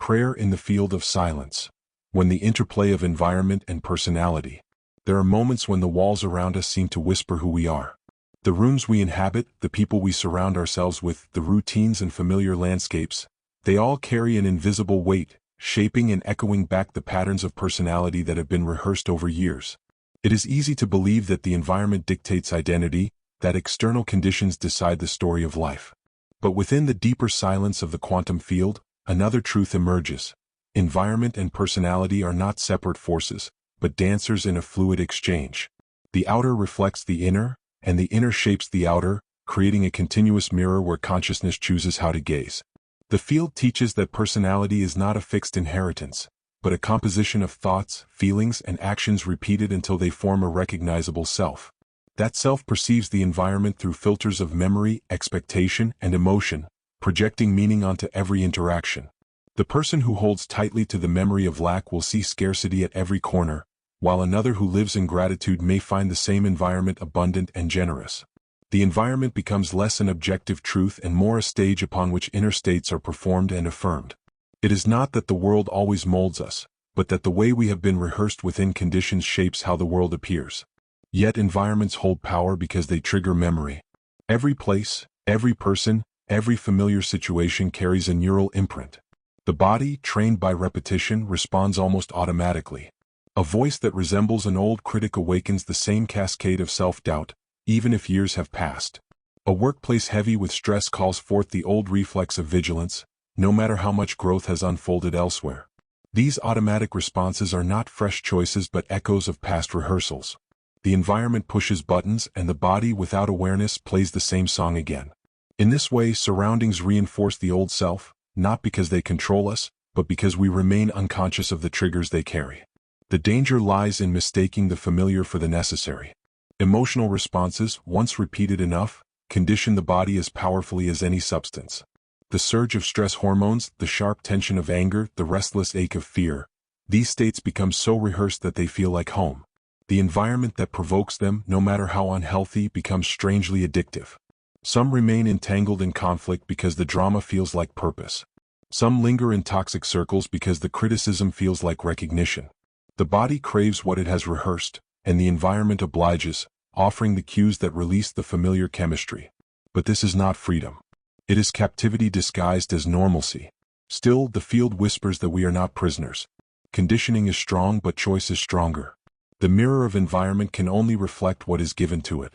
Prayer in the field of silence. When the interplay of environment and personality. There are moments when the walls around us seem to whisper who we are. The rooms we inhabit, the people we surround ourselves with, the routines and familiar landscapes, they all carry an invisible weight, shaping and echoing back the patterns of personality that have been rehearsed over years. It is easy to believe that the environment dictates identity, that external conditions decide the story of life. But within the deeper silence of the quantum field, another truth emerges. Environment and personality are not separate forces, but dancers in a fluid exchange. The outer reflects the inner, and the inner shapes the outer, creating a continuous mirror where consciousness chooses how to gaze. The field teaches that personality is not a fixed inheritance, but a composition of thoughts, feelings, and actions repeated until they form a recognizable self. That self perceives the environment through filters of memory, expectation, and emotion, projecting meaning onto every interaction. The person who holds tightly to the memory of lack will see scarcity at every corner, while another who lives in gratitude may find the same environment abundant and generous. The environment becomes less an objective truth and more a stage upon which inner states are performed and affirmed. It is not that the world always molds us, but that the way we have been rehearsed within conditions shapes how the world appears. Yet environments hold power because they trigger memory. Every place, every person, every familiar situation carries a neural imprint. The body, trained by repetition, responds almost automatically. A voice that resembles an old critic awakens the same cascade of self-doubt, even if years have passed. A workplace heavy with stress calls forth the old reflex of vigilance, no matter how much growth has unfolded elsewhere. These automatic responses are not fresh choices but echoes of past rehearsals. The environment pushes buttons and the body, without awareness, plays the same song again. In this way, surroundings reinforce the old self, not because they control us, but because we remain unconscious of the triggers they carry. The danger lies in mistaking the familiar for the necessary. Emotional responses, once repeated enough, condition the body as powerfully as any substance. The surge of stress hormones, the sharp tension of anger, the restless ache of fear, these states become so rehearsed that they feel like home. The environment that provokes them, no matter how unhealthy, becomes strangely addictive. Some remain entangled in conflict because the drama feels like purpose. Some linger in toxic circles because the criticism feels like recognition. The body craves what it has rehearsed, and the environment obliges, offering the cues that release the familiar chemistry. But this is not freedom. It is captivity disguised as normalcy. Still, the field whispers that we are not prisoners. Conditioning is strong, but choice is stronger. The mirror of environment can only reflect what is given to it.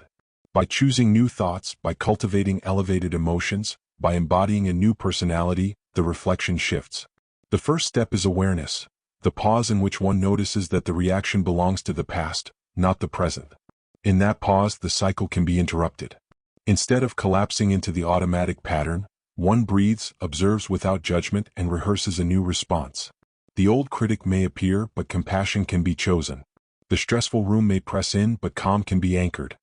By choosing new thoughts, by cultivating elevated emotions, by embodying a new personality, the reflection shifts. The first step is awareness, the pause in which one notices that the reaction belongs to the past, not the present. In that pause, the cycle can be interrupted. Instead of collapsing into the automatic pattern, one breathes, observes without judgment, and rehearses a new response. The old critic may appear, but compassion can be chosen. The stressful room may press in, but calm can be anchored.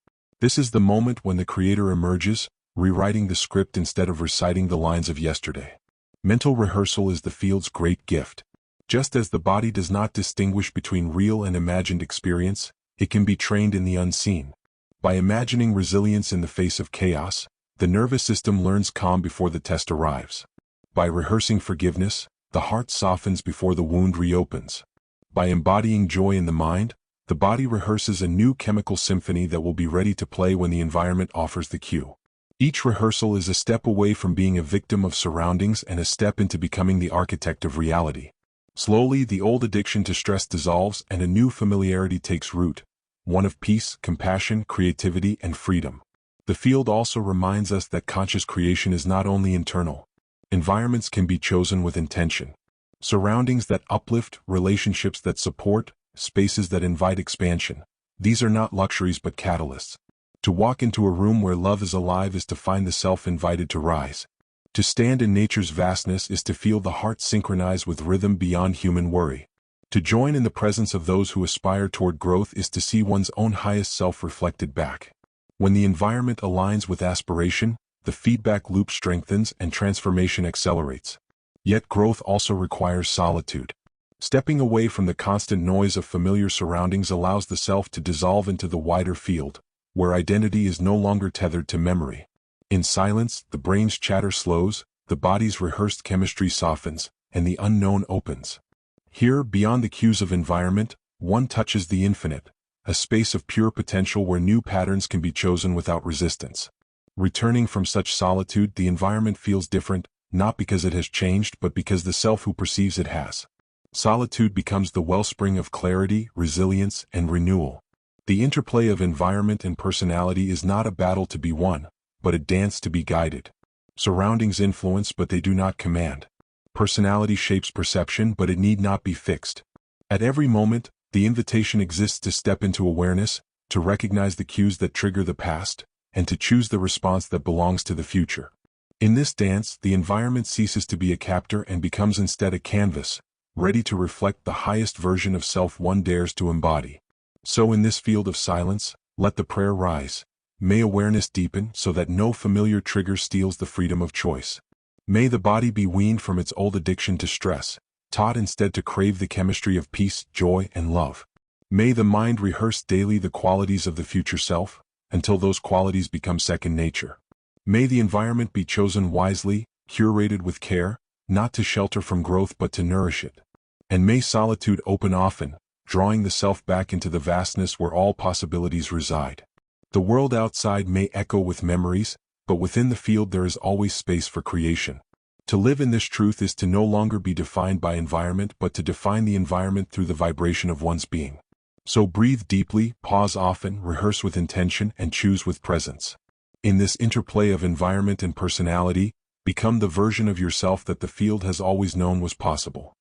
This is the moment when the creator emerges, rewriting the script instead of reciting the lines of yesterday. Mental rehearsal is the field's great gift. Just as the body does not distinguish between real and imagined experience, it can be trained in the unseen. By imagining resilience in the face of chaos, the nervous system learns calm before the test arrives. By rehearsing forgiveness, the heart softens before the wound reopens. By embodying joy in the mind, the body rehearses a new chemical symphony that will be ready to play when the environment offers the cue. Each rehearsal is a step away from being a victim of surroundings and a step into becoming the architect of reality. Slowly, the old addiction to stress dissolves and a new familiarity takes root, one of peace, compassion, creativity, and freedom. The field also reminds us that conscious creation is not only internal. Environments can be chosen with intention. Surroundings that uplift, relationships that support, spaces that invite expansion. These are not luxuries but catalysts. To walk into a room where love is alive is to find the self invited to rise. To stand in nature's vastness is to feel the heart synchronize with rhythm beyond human worry. To join in the presence of those who aspire toward growth is to see one's own highest self reflected back. When the environment aligns with aspiration, the feedback loop strengthens and transformation accelerates. Yet growth also requires solitude. Stepping away from the constant noise of familiar surroundings allows the self to dissolve into the wider field, where identity is no longer tethered to memory. In silence, the brain's chatter slows, the body's rehearsed chemistry softens, and the unknown opens. Here, beyond the cues of environment, one touches the infinite, a space of pure potential where new patterns can be chosen without resistance. Returning from such solitude, the environment feels different, not because it has changed but because the self who perceives it has. Solitude becomes the wellspring of clarity, resilience, and renewal. The interplay of environment and personality is not a battle to be won, but a dance to be guided. Surroundings influence but they do not command. Personality shapes perception but it need not be fixed. At every moment, the invitation exists to step into awareness, to recognize the cues that trigger the past, and to choose the response that belongs to the future. In this dance, the environment ceases to be a captor and becomes instead a canvas, ready to reflect the highest version of self one dares to embody. So in this field of silence, let the prayer rise. May awareness deepen so that no familiar trigger steals the freedom of choice. May the body be weaned from its old addiction to stress, taught instead to crave the chemistry of peace, joy, and love. May the mind rehearse daily the qualities of the future self, until those qualities become second nature. May the environment be chosen wisely, curated with care, not to shelter from growth but to nourish it. And may solitude open often, drawing the self back into the vastness where all possibilities reside. The world outside may echo with memories, but within the field there is always space for creation. To live in this truth is to no longer be defined by environment but to define the environment through the vibration of one's being. So breathe deeply, pause often, rehearse with intention, and choose with presence. In this interplay of environment and personality, become the version of yourself that the field has always known was possible.